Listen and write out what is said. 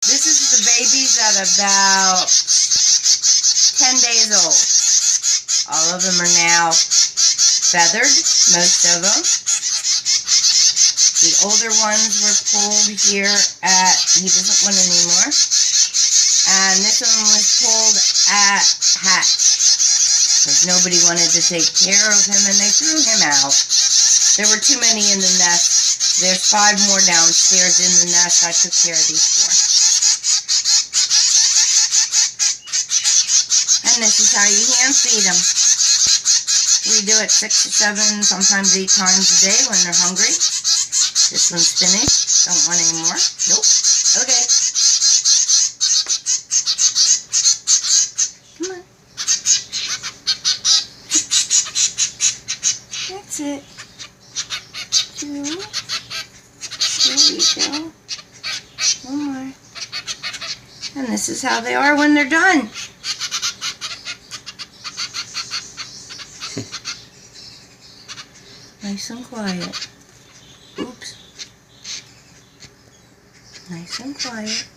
This is the babies at about 10 days old. All of them are now feathered, most of them. The older ones were pulled here at, he doesn't want anymore. And this one was pulled at hatch. Because nobody wanted to take care of him and they threw him out. There were too many in the nest. There's 5 more downstairs in the nest. I took care of these 4. And this is how you hand feed them. We do it 6 to 7, sometimes 8 times a day when they're hungry. This one's finished. Don't want any more. Nope. Okay. Come on. That's it. 2. There you go. 1 more. And this is how they are when they're done. Nice and quiet. Oops. Nice and quiet.